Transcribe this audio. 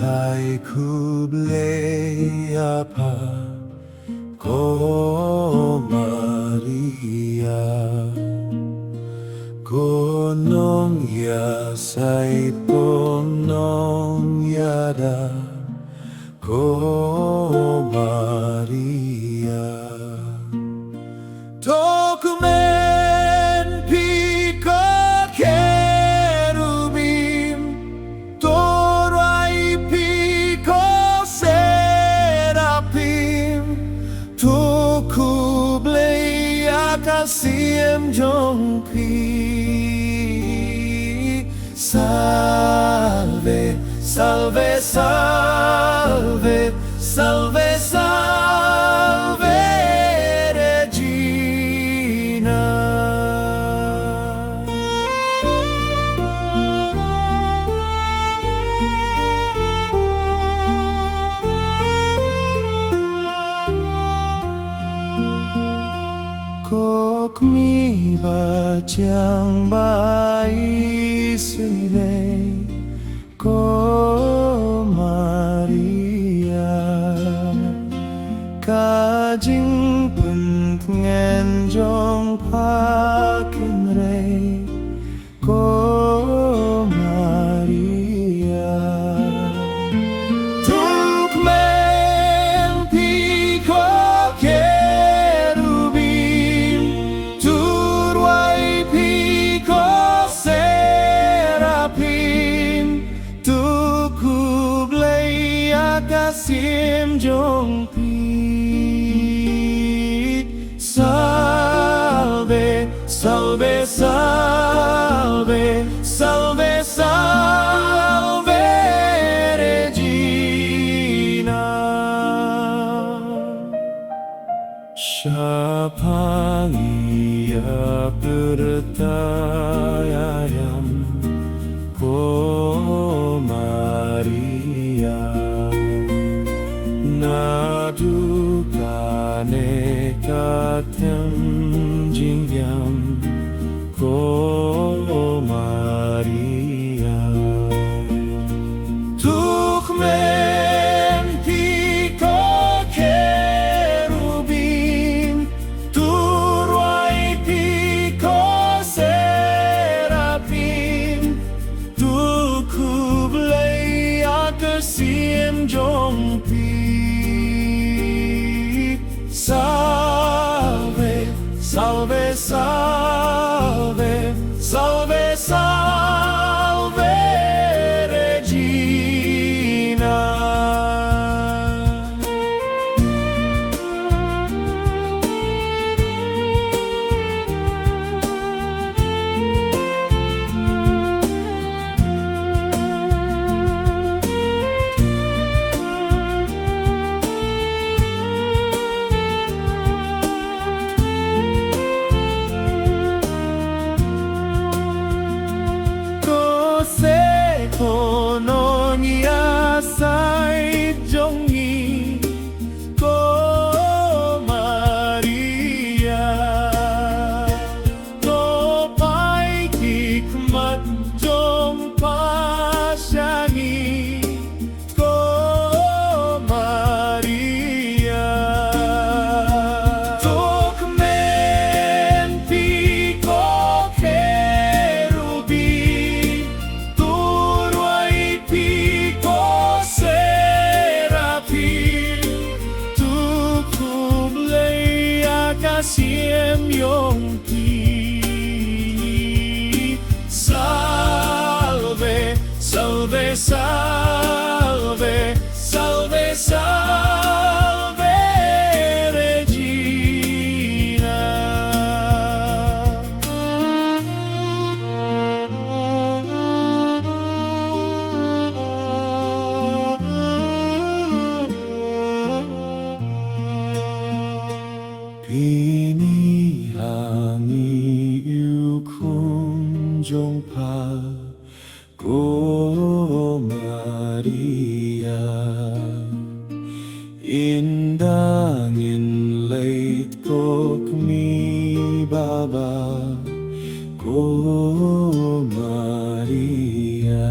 hai Khublei apa ko Maria Gonong ya sai ponong yada ko Maria Dokumen piko kerubim Torai piko serapim Tu Khublei Syiem jongpi Salve, salve, salve, salve, salve Regina Kok mi bajang bai Syiem ko Maria Kajing Bneng jong pakin re ko Maria Tukmen piko kerubim Turwai piko serapim Tu Khublei Syiem jongpi Salve, salve, salve, salve, salve Regina Shapangia bertayam ko Maria Nadukane katem jingyam ko Maria Tukmen piko kerubim Turwai piko serapim Tu Khublei Syiem jongpi Salve, salve, salve, salve, salve Regina Konon ya sai jongi ko Maria To pai hikmat jong pasyangi ko Maria Tukmen piko kerubim piko serapim Tu Khublei Syiem jongpi Salve, salve, salve, salve, salve Regina Pinihangi yukun jongpa ko Maria Indangin late kok mi baba ko Maria